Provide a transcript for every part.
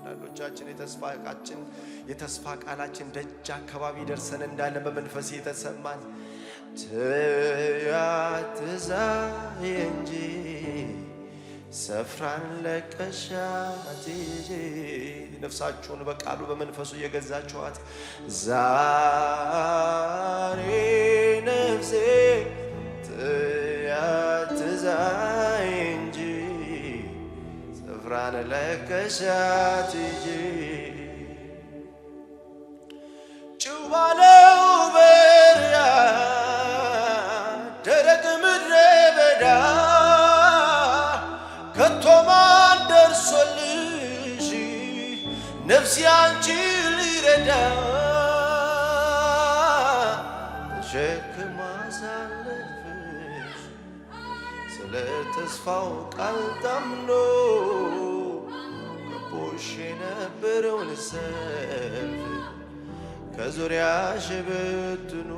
አንዳንዶቻችን የተስፋ ቃላችን ደጅ አካባቢ ደርሰን እንዳለ በመንፈስ የተሰማን ትያትዛይ እንጂ ስፍራን ለቀሻት ነፍሳችሁን በቃሉ በመንፈሱ የገዛችኋት ዛሬ ነፍሴ ትያትዛይ እንጂ ስፍራን ለቀሻት ጭው ባለው በረሃ ደረቅ ምድረ በዳ ከቶ ማን ደርሶልሽ ነፍሴ አንቺን ሊረዳ ተሸክማ ሳለፍሽ ስለ ተስፋው ቃል ታምኖ ከቦሽ የነበረውን ሰልፍ ከዙሪያሽ በትኖ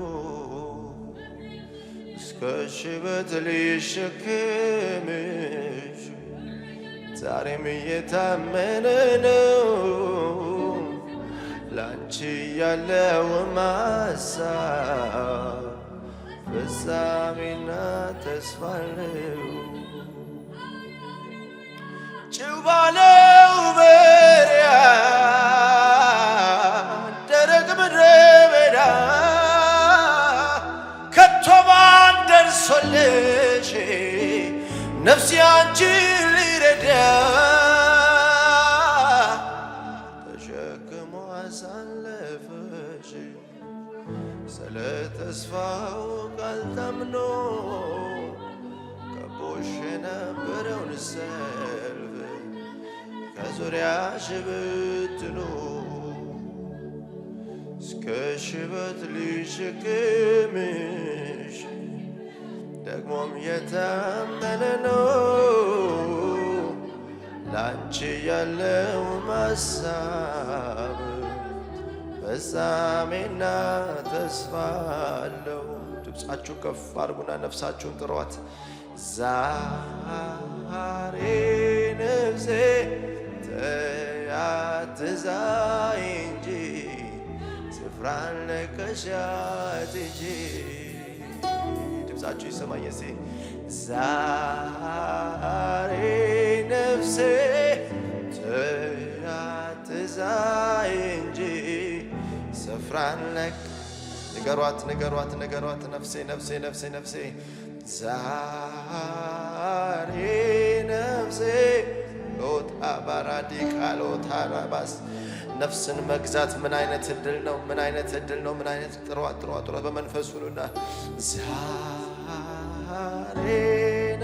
እስከ ሽበት ሊሸከምሽ ዛሬም እየታመነ ነው ላንቺ ያለው ማሳብ ፍጻሜና ተስፋ ነው ጭው ባለው በረሃ ደረቅ ምድረ በዳ ከቶ ማን ደርሶልሽ ነፍሴ አንቺን ሊረዳ ተሸክሞ አሳለፈሽ ስለ ተስፋው ቃል ታምኖ ከቦሽ የነበረውን ሰልፍ ከዙሪያሽ በትኖ እስከ ሽበት ሊሸከምሽ ደግሞም የታመነ ነው ላንቺ ያለው ማሳብ ፍጻሜና ተስፋ አለው። ድምፃችሁ ከፍ አድርጉና ነፍሳችሁን ጥሯት። ዛሬ ነፍሴ ትያትዛይ እንጂ ስፍራን ለቀሻት እንጂ ድምፃችሁ ይሰማኝ እስኪ ዛሬ ነፍሴ ትያትዛይ እንጂ ስፍራን ንገሯት ነፍሴ ዛሬ ነፍሴ ሎት አባራዲ ቃሎት አራባስ ነፍስን መግዛት ምን አይነት እድል ነው! ምን አይነት ጥሯት በመንፈሱ ነውና ዛሬ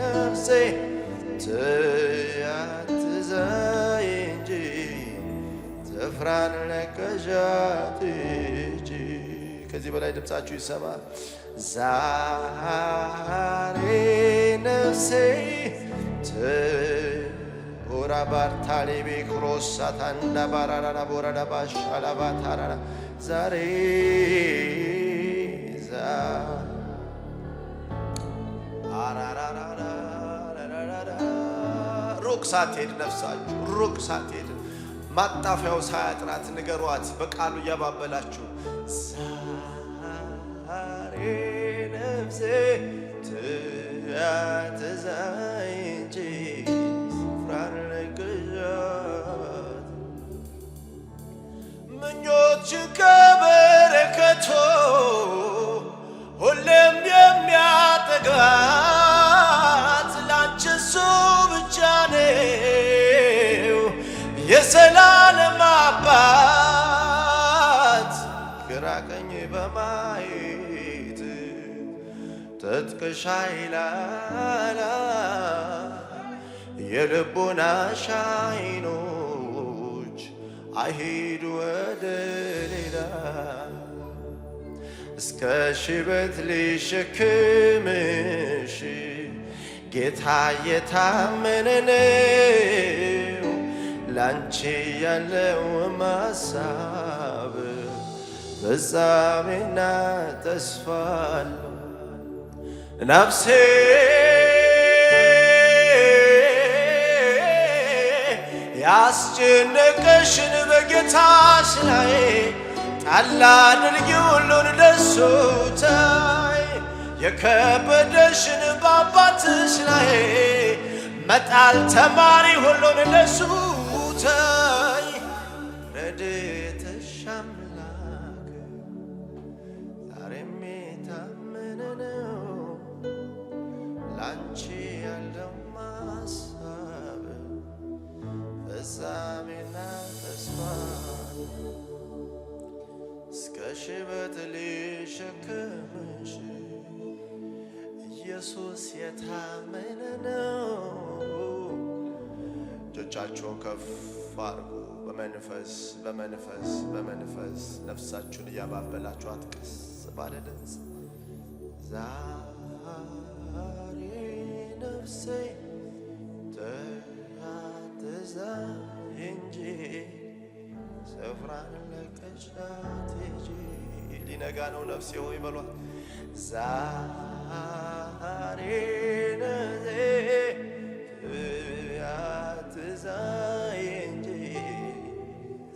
ነፍሴ ትያትዛይ እንጂ ስፍራን ለቀሻት እንጂ ከዚህ በላይ ድምፃችሁ ይሰማ። ዛሬ ነፍሴ ኦራባርታሌቤ ክሮሳታንዳ ባራራራ ቦራዳ ባሻላባታራ ዛሬ ሩቅ ሳትሄድ ነፍሳችሁ ሩቅ ሳትሄድ ማጣፊያው ሳያጥራት ንገሯት በቃሉ እያባበላችሁ ዛሬ ነፍሴ ትያትዛይ እንጂ ስፍራን ለቀሻት ምኞትሽን ከበረከቶ ሁሌም የሚያጠግባት ላንቺ እሱ ብቻ ነው የዘላለም አባት ግራ ቀኝ በማየት ትጥቅሽ አይላላ የልቦናሽ ዓይኖች አይሂዱ ወደ ሌላ እስከ ሽበት ሊሸክምሽ ጌታ የታመነ ነው ላንቺ ያለው ማሳብ ፍጻሜና ተስፋ አለው። ነፍሴ ያስጨነቀሽን በጌታሽ ላይ ጣል አድርጊው ሁሉን ለሱ ታይ የከበደሽን በአባትሽ ላይ መጣል ተማሪ ሁሉን ለሱ ታይ ረድኤትሽ አምላክ ዛሬም የታመነ ነው ላንቺ ያለው ማሳብ ፍጻሜና ተስፋ እስከ ሽበት ሊሸከምሽ ኢየሱስ የታመነ ነው። እጆቻችሁን ከፍ አድርጉ። በመንፈስ በመንፈስ በመንፈስ ነፍሳችሁን እያባበላችሁ አትቀስ ባለ ድምፅ ዛሬ ነፍሴ ትያትዛኝ እንጂ ስፍራን ለቀሻት ሂጂ። ሊነጋ ነው ነፍሴ ሆይ በሏት። ዛሬ ነፍሴ ትያትዛኝ እንጂ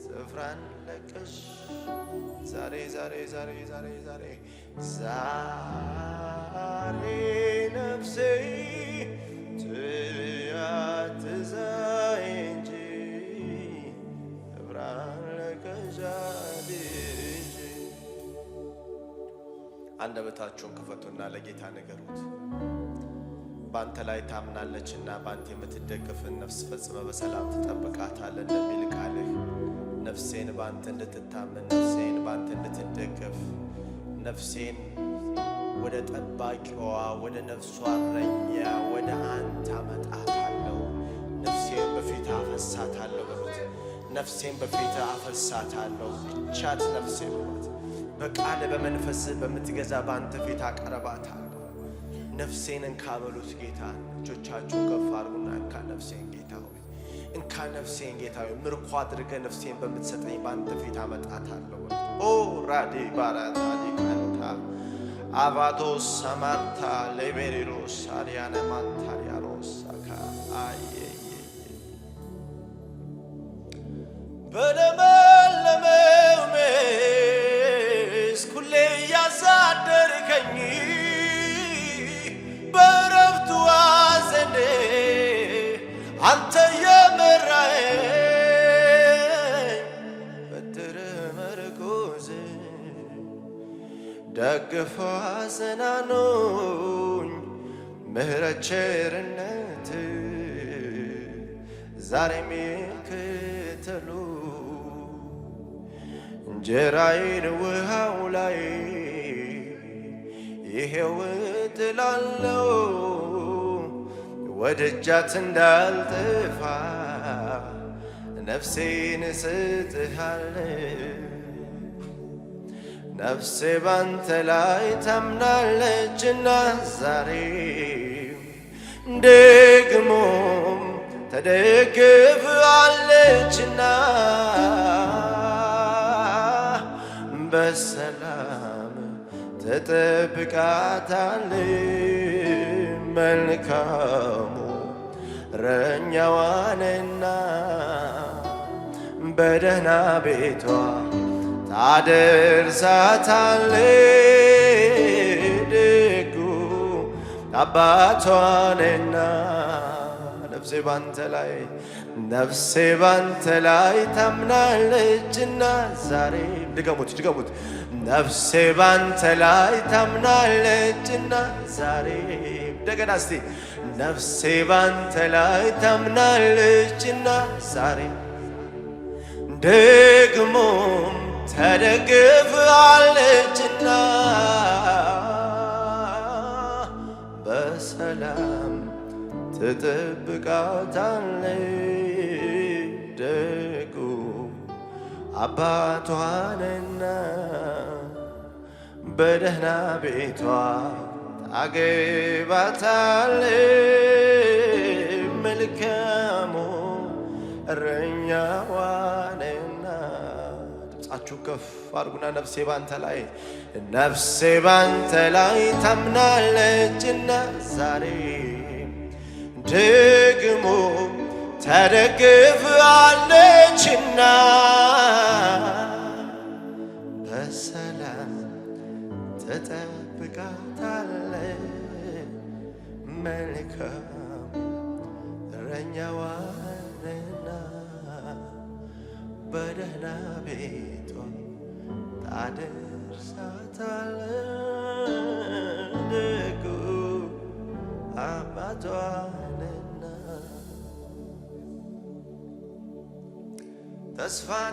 ስፍራን ለቀሽ ዛሬ ዛሬ ዛሬ ዛሬ ዛሬ ዛሬ ነፍሴ ትያትዛኝ እንጂ ስፍራን ለቀሻት ሂጂ። አንደበታችሁን ክፈቱና ለጌታ ንገሩት። ባንተ ላይ ታምናለችና ባንተ የምትደገፍን ነፍስ ፈጽመ በሰላም ትጠብቃታለህ እንደሚል ቃልህ ነፍሴን ባንተ እንድትታመን ነፍሴን ባንተ እንድትደገፍ ነፍሴን ወደ ጠባቂዋ ወደ ነፍሷ እረኛ ወደ አንተ አመጣታለሁ። ነፍሴን በፊት አፈሳታለሁ በሉት። ነፍሴን በፊት አፈሳታለሁ። ብቻት ነፍሴ በሉት። በቃል በመንፈስ በምትገዛ ባንተ ፊት አቀርባታለሁ። ነፍሴን እንካ በሉት ጌታ። እጆቻችሁ ከፍ አድርጉና እንካ ነፍሴን ጌታ ሆይ እንካ ነፍሴን ጌታ ሆይ ምርኮ አድርገህ ነፍሴን በምትሰጠኝ ባንተ ፊት አመጣታለሁ። ኦ ራዲ ባራታ ዲካንታ አቫዶስ ሳማርታ ሌቤሪሮስ አሪያና ማንታሪያሮስ አካ አየ በለመለመው መስክ ሁሌ ያሳደርከኝ በረፍቱ ዘንድ አንተ የመራኸኝ በትር መርኩዝ ደግፎ አጽናኖኝ ምሕረት ቸርነት ዛሬም ይከተሉ እንጀራዬን ውሃው ላይ ይሄው ጥላለው ወደጃት እንዳልጥፋ ነፍሴን እሰጥሃለሁ። ነፍሴ ባንተ ላይ ታምናለችና ዛሬ ደግሞም ተደግፋለችና በሰላም ተጠብቃታለች። መልካሙ እረኛዋንና በደህና ቤቷ ታደርሳታለች። ደጉ አባቷንና ነፍሴ ባንተ ላይ ታምናለችና ዛሬ ድገሙት ነፍሴ ባንተ ላይ ታምናለችና ዛሬ እንደገና እስቲ ነፍሴ ባንተ ላይ ታምናለችና ዛሬ ደግሞም ተደግፋለችና በሰላም ትጠብቃታለች። ደጉ አባቷንና በደህና ቤቷ ታገባታለች። መልካሙ እረኛዋንና ድምፃችሁ ከፍ አድርጉና ነፍሴ ባንተ ላይ ታምናለችና ዛሬ ደግሞ ተደግፋለችና በሰላም ትጠብቃታለች። መልካም እረኛዋ ነህና በደህና ቤቷ ታደርሳታለህ። ደጉ አባቷ ነህና ተስፋን